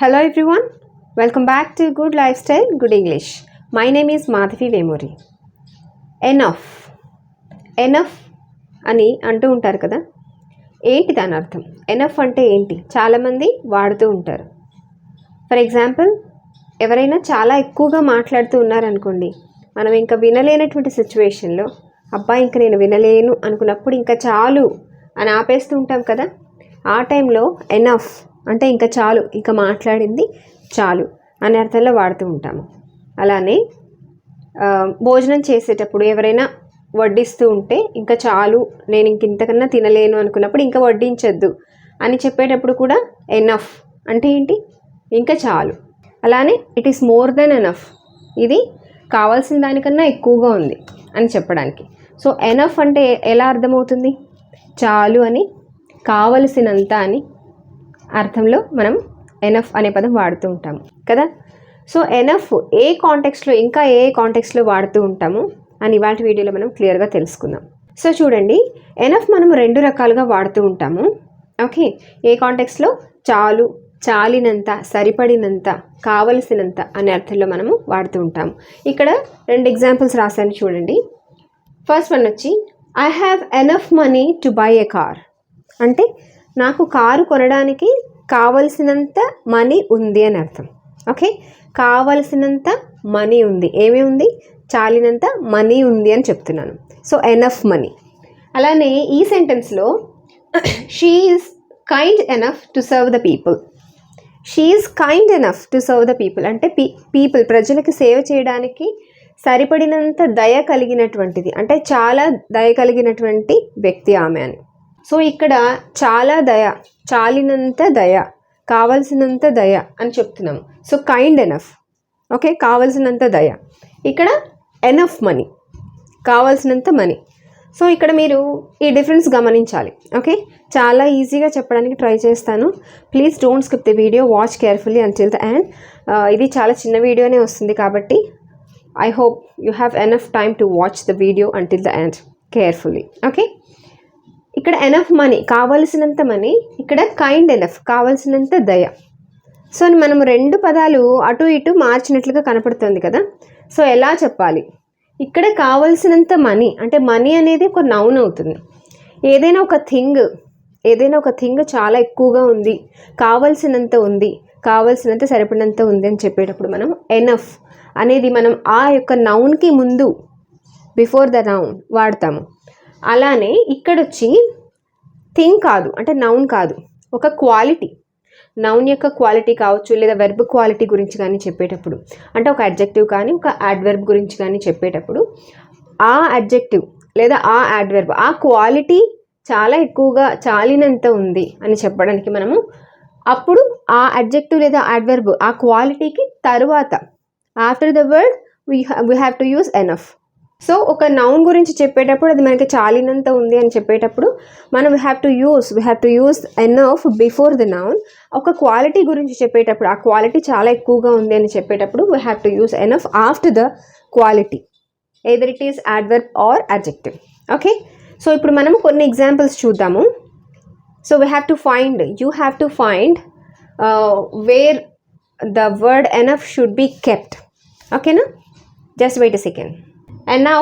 Hello everyone, welcome back to Good Lifestyle, Good English. My name is Madhavi Vemuri. Enough అని అంటూ ఉంటారు కదా, ఏంటి దాని అర్థం? ఎనఫ్ అంటే ఏంటి? చాలామంది వాడుతూ ఉంటారు. ఫర్ ఎగ్జాంపుల్, ఎవరైనా చాలా ఎక్కువగా మాట్లాడుతూ ఉన్నారనుకోండి, మనం ఇంకా వినలేనటువంటి సిచ్యువేషన్లో అబ్బా ఇంకా నేను వినలేను అనుకున్నప్పుడు ఇంకా చాలు అని ఆపేస్తూ ఉంటాం కదా. ఆ టైంలో ఎనఫ్ అంటే ఇంకా చాలు, ఇంకా మాట్లాడింది చాలు అనే అర్థంలో వాడుతూ ఉంటాము. అలానే భోజనం చేసేటప్పుడు ఎవరైనా వడ్డిస్తూ ఉంటే ఇంకా చాలు, నేను ఇంతకన్నా తినలేను అనుకున్నప్పుడు ఇంకా వడ్డించొద్దు అని చెప్పేటప్పుడు కూడా ఎనఫ్ అంటే ఏంటి? ఇంకా చాలు. అలానే it is more than enough, ఇది కావాల్సిన దానికన్నా ఎక్కువగా ఉంది అని చెప్పడానికి. సో ఎనఫ్ అంటే ఎలా అర్థమవుతుంది? చాలు అని, కావలసినంత అని అర్థంలో మనం ఎనఫ్ అనే పదం వాడుతూ ఉంటాము కదా. సో ఎనఫ్ ఏ కాంటెక్స్ట్లో, ఇంకా ఏ కాంటెక్స్ట్లో వాడుతూ ఉంటాము అని ఇవాళ వీడియోలో మనం క్లియర్గా తెలుసుకుందాం. సో చూడండి, ఎనఫ్ మనం రెండు రకాలుగా వాడుతూ ఉంటాము. ఓకే, ఏ కాంటెక్స్లో? చాలు, చాలినంత, సరిపడినంత, కావలసినంత అనే అర్థంలో మనము వాడుతూ ఉంటాము. ఇక్కడ రెండు ఎగ్జాంపుల్స్ రాశాను చూడండి. ఫస్ట్ వన్ వచ్చి, I have enough money to buy a car. అంటే నాకు కారు కొనడానికి కావలసినంత మనీ ఉంది అని అర్థం. ఓకే, కావలసినంత మనీ ఉంది. ఏమేమి ఉంది? చాలినంత మనీ ఉంది అని చెప్తున్నాను. So enough money. అలానే ఈ సెంటెన్స్లో she is kind enough to serve the people. She is kind enough to serve the people అంటే పీపుల్, ప్రజలకి సేవ చేయడానికి సరిపడినంత దయ కలిగినటువంటిది, అంటే చాలా దయ కలిగినటువంటి వ్యక్తి ఆమె అని. సో ఇక్కడ చాలా దయ, చాలినంత దయ, కావలసినంత దయ అని చెప్తున్నాము. So kind enough. ఓకే, కావలసినంత దయ. ఇక్కడ ఎనఫ్ మనీ, కావలసినంత మనీ. సో ఇక్కడ మీరు ఈ డిఫరెన్స్ గమనించాలి. ఓకే, చాలా ఈజీగా చెప్పడానికి ట్రై చేస్తాను. Please don't skip the video, watch carefully until the end. ఇది చాలా చిన్న వీడియోనే వస్తుంది కాబట్టి I hope you have enough time to watch the video until the end carefully. Okay, ఇక్కడ ఎనఫ్ మనీ, కావలసినంత మనీ. ఇక్కడ కైండ్ ఎనఫ్, కావలసినంత దయ. సో మనము రెండు పదాలు అటు ఇటు మార్చినట్లుగా కనపడుతుంది కదా. సో ఎలా చెప్పాలి? ఇక్కడ కావలసినంత మనీ అంటే మనీ అనేది ఒక నౌన్ అవుతుంది. ఏదైనా ఒక థింగ్ చాలా ఎక్కువగా ఉంది, కావలసినంత ఉంది, కావలసినంత సరిపడినంత ఉంది అని చెప్పేటప్పుడు మనం ఎనఫ్ అనేది మనం ఆ యొక్క నౌన్కి ముందు, బిఫోర్ ద నౌన్ వాడతాము. అలానే ఇక్కడొచ్చి థింగ్ కాదు, అంటే నౌన్ కాదు, ఒక క్వాలిటీ, నౌన్ యొక్క క్వాలిటీ కావచ్చు, లేదా వెర్బ్ క్వాలిటీ గురించి కానీ చెప్పేటప్పుడు, అంటే ఒక అడ్జెక్టివ్ కానీ ఒక యాడ్వర్బ్ గురించి కానీ చెప్పేటప్పుడు ఆ అడ్జెక్టివ్ లేదా ఆ యాడ్వర్బ్, ఆ క్వాలిటీ చాలా ఎక్కువగా, చాలినంత ఉంది అని చెప్పడానికి మనము అప్పుడు ఆ అడ్జెక్టివ్ లేదా యాడ్వర్బ్ ఆ క్వాలిటీకి తరువాత, after the word we have to use enough. So ఒక నౌన్ గురించి చెప్పేటప్పుడు అది మనకి చాలినంత ఉంది అని చెప్పేటప్పుడు మనం we have to use enough before the noun. ఒక క్వాలిటీ గురించి చెప్పేటప్పుడు ఆ క్వాలిటీ చాలా ఎక్కువగా ఉంది అని చెప్పేటప్పుడు we have to use enough after the quality, either it is adverb or adjective. Okay, so ఇప్పుడు మనము కొన్ని ఎగ్జాంపుల్స్ చూద్దాము. So you have to find wear the word enough should be kept. ఓకేనా? Just wait a second. And now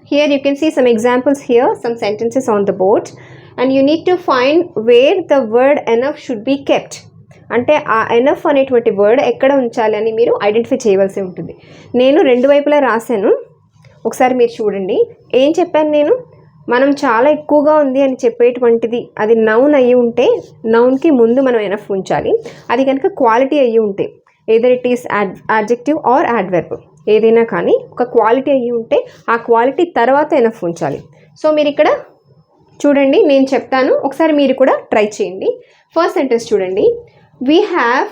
here you can see some examples here, some sentences on the board, and you need to find where the word enough should be kept. అంటే ఆ enough అనేటువంటి word ఎక్కడ ఉంచాలి అని మీరు identify చేయవలసి ఉంటుంది. నేను రెండు వైపులా రాశాను, ఒకసారి మీరు చూడండి. ఏం చెప్పాను నేను? మనం చాలా ఎక్కువగా ఉంది అని చెప్పేటువంటిది అది నౌన్ అయ్యి ఉంటే నౌన్కి ముందు మనం ఎనఫ్ ఉంచాలి. అది కనుక క్వాలిటీ అయ్యి ఉంటే either it is adjective or adverb, ఏదైనా కానీ ఒక క్వాలిటీ అయ్యి ఉంటే ఆ క్వాలిటీ తర్వాత ఎనఫ్ ఉంచాలి. సో మీరు ఇక్కడ చూడండి, నేను చెప్తాను, ఒకసారి మీరు కూడా ట్రై చేయండి. ఫస్ట్ సెంటెన్స్ చూడండి, we have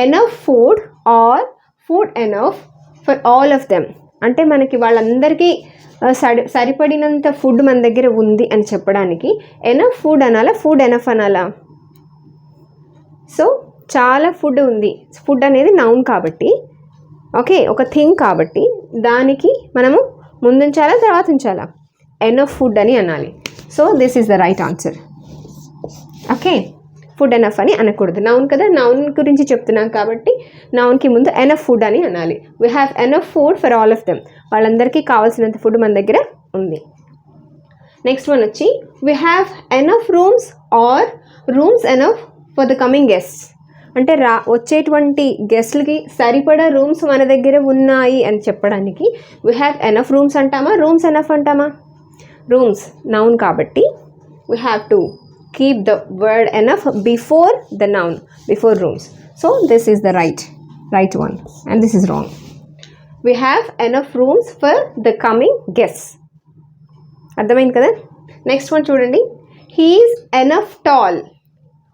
enough food or food enough for all of them. అంటే మనకి వాళ్ళందరికీ సరిపడినంత ఫుడ్ మన దగ్గర ఉంది అని చెప్పడానికి ఎనఫ్ ఫుడ్ అనాలా, ఫుడ్ ఎనఫ్ అనాలా? సో చాలా ఫుడ్ ఉంది, ఫుడ్ అనేది నౌన్ కాబట్టి, ఓకే, ఒక థింగ్ కాబట్టి దానికి మనము ముందుంచాలా తర్వాత ఉంచాలా? ఎనఫ్ ఫుడ్ అని అనాలి. So this is the right answer. Okay, food enough అని అనకూడదు. నౌన్ కదా, నౌన్ గురించి చెప్తున్నాం కాబట్టి నౌన్కి ముందు ఎనఫ్ ఫుడ్ అని అనాలి. We have enough food for all of them. వాళ్ళందరికీ కావాల్సినంత ఫుడ్ మన దగ్గర ఉంది. నెక్స్ట్ వన్ వచ్చి we have enough rooms or rooms enough for the coming guests. అంటే వచ్చేటువంటి గెస్ట్లకి సరిపడా రూమ్స్ మన దగ్గర ఉన్నాయి అని చెప్పడానికి వీ హ్యావ్ ఎనఫ్ రూమ్స్ అంటామా, రూమ్స్ ఎనఫ్ అంటామా? రూమ్స్ నౌన్ కాబట్టి we have to keep the word enough before the noun, before rooms. So this is the right one and this is wrong. We have enough rooms for the coming guests. అర్థమైంది కదా? Next one చూడండి. he is enough tall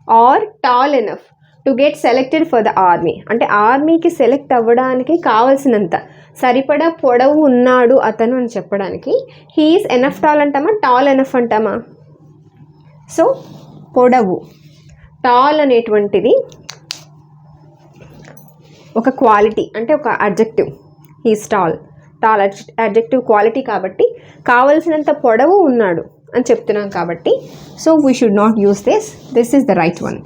or tall enough to get selected for the army. అంటే ఆర్మీకి select అవ్వడానికి కావాల్సినంత సరిపడా పొడవు ఉన్నాడు అతను అని చెప్పడానికి he is enough tall అంటామా, tall enough అంటామా? సో పొడవు, టాల్ అనేటువంటిది ఒక క్వాలిటీ, అంటే ఒక adjective. He's tall adjective quality కాబట్టి కావలసినంత పొడవు ఉన్నాడు అని చెప్తున్నాం కాబట్టి so we should not use this is the right one.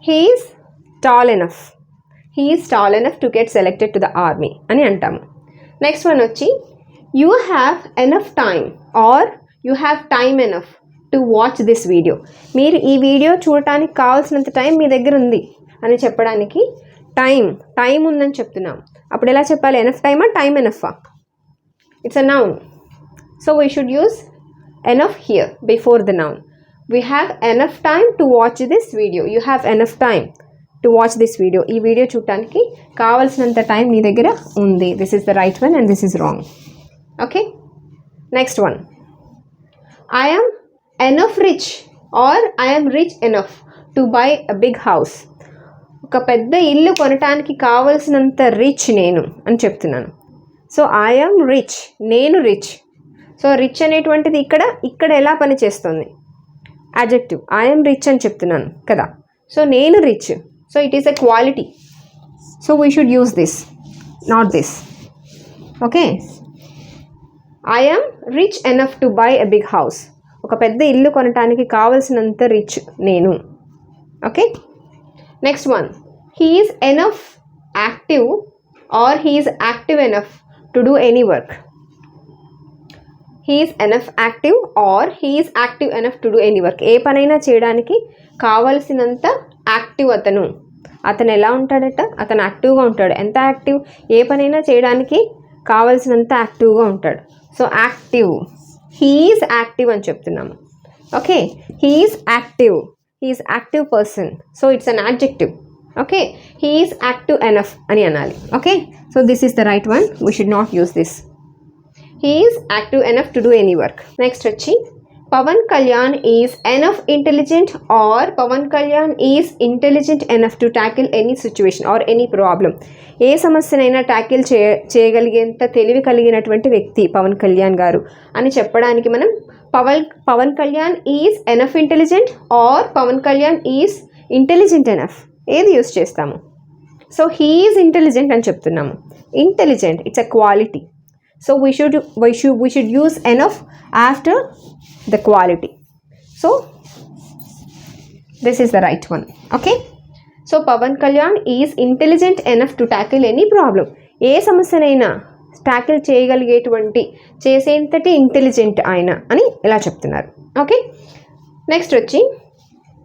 He's tall enough to get selected to the army అని అంటాము. నెక్స్ట్ వన్ వచ్చి you have enough time or you have time enough to watch this video. మీరు ఈ video చూడటానికి కావాల్సినంత time మీ దగ్గర ఉంది అని చెప్పడానికి టైం ఉందని చెప్తున్నాం. అప్పుడు ఎలా చెప్పాలి? ఎనఫ్ టైమా, టైమ్ ఎనఫా? It's a noun. So we should use enough here before the noun. We have enough time to watch this video. You have enough time to watch this video. ఈ video చూడటానికి కావాల్సినంత time నీ దగ్గర ఉంది. This is the right one and this is wrong. Okay, next one. I am enough rich or I am rich enough to buy a big house. ఒక పెద్ద ఇల్లు కొనటానికి కావలసినంత రిచ్ నేను అని చెప్తున్నాను. సో ఐ యామ్ రిచ్, నేను rich. So rich అనేటువంటిది ఇక్కడ ఎలా పనిచేస్తుంది? అడ్జెక్టివ్. ఐ యామ్ రిచ్ అని చెప్తున్నాను కదా. సో నేను rich. So it is a quality. So we should use this, not this. Okay, I am rich enough to buy a big house. ఒక పెద్ద ఇల్లు కొనటానికి కావలసినంత రిచ్ నేను. Okay, next one. He is enough active or he is active enough to do any work. He is enough active or he is active enough to do any work. ఏ పనైనా చేయడానికి కావలసినంత యాక్టివ్ అతను ఎలా ఉంటాడట? అతను యాక్టివ్గా ఉంటాడు. ఎంత యాక్టివ్? ఏ పనైనా చేయడానికి కావలసినంత యాక్టివ్గా ఉంటాడు. సో యాక్టివ్, హీఈస్ యాక్టివ్ అని చెప్తున్నాము. Okay, he is active person. So it's an adjective. Okay, he is active enough అని అనాలి. Okay, so this is the right one. We should not use this. He is active enough to do any work. Next వచ్చి Pavan Kalyan is enough intelligent or Pawan Kalyan is intelligent enough to tackle any situation or any problem. ఏ సమస్యనైనా tackle చేయగలిగేంత తెలివి కలిగినటువంటి వ్యక్తి పవన్ కళ్యాణ్ గారు అని చెప్పడానికి మనం Pawan Kalyan is enough intelligent or Pawan Kalyan is intelligent enough ఏది యూస్ చేస్తాము? సో హీ ఈజ్ ఇంటెలిజెంట్ అని చెప్తున్నాము. Intelligent it's a quality. So we should use enough after the quality. So this is the right one. Okay, so Pavan Kalyan is intelligent enough to tackle any problem. ఏ సమస్యనైనా tackle చేయగలిగేటువంటి చేసేంతటి intelligent ఆయన అని ఇలా చెప్తున్నారు. Okay, next వచ్చి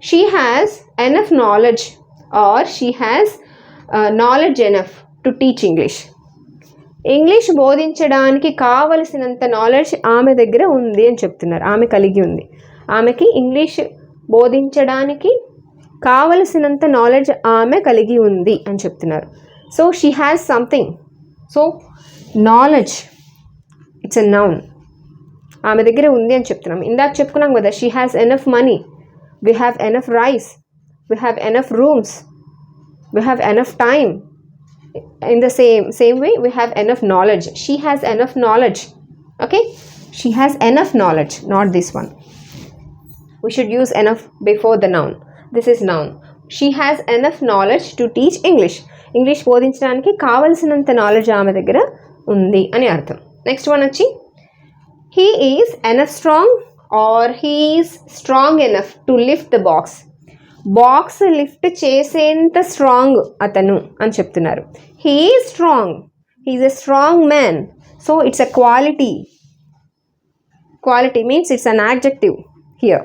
she has enough knowledge or she has knowledge enough to teach English. English బోధించడానికి కావలసినంత నాలెడ్జ్ ఆమె దగ్గర ఉంది అని చెప్తున్నారు. ఆమె కలిగి ఉంది. ఆమెకి ఇంగ్లీష్ బోధించడానికి కావలసినంత నాలెడ్జ్ ఆమె కలిగి ఉంది అని చెప్తున్నారు. So she has something. So knowledge it's a noun. ఆమె దగ్గర ఉంది అని చెప్తున్నాం. ఇందాక చెప్పుకున్నాం కదా, she has enough money, we have enough rice, we have enough rooms, we have enough time. In the same way we have enough knowledge. She has enough knowledge. Okay, she has enough knowledge, not this one. We should use enough before the noun. This is noun. She has enough knowledge to teach English. English బోధించడానికి కావలసినంత knowledge ఆమె దగ్గర ఉంది అని అర్థం. Next one వచ్చి he is enough strong or he is strong enough to lift the box. Box lift చేసేంత strong అతను అని చెప్తున్నారు. He is strong, he's a strong man. So it's a quality. Quality means it's an adjective here.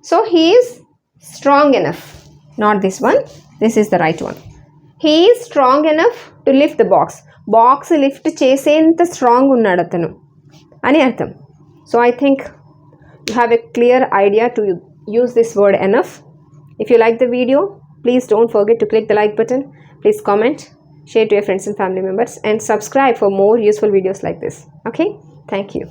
So he is strong enough. Not this one. This is the right one. He is strong enough to lift the box. Box lift చేసేంత strong ఉన్నాడు అతను అని అర్థం. So I think you have a clear idea to use this word enough. If you like the video, please don't forget to click the like button. Please comment, share to your friends and family members, and subscribe for more useful videos like this. Okay? Thank you.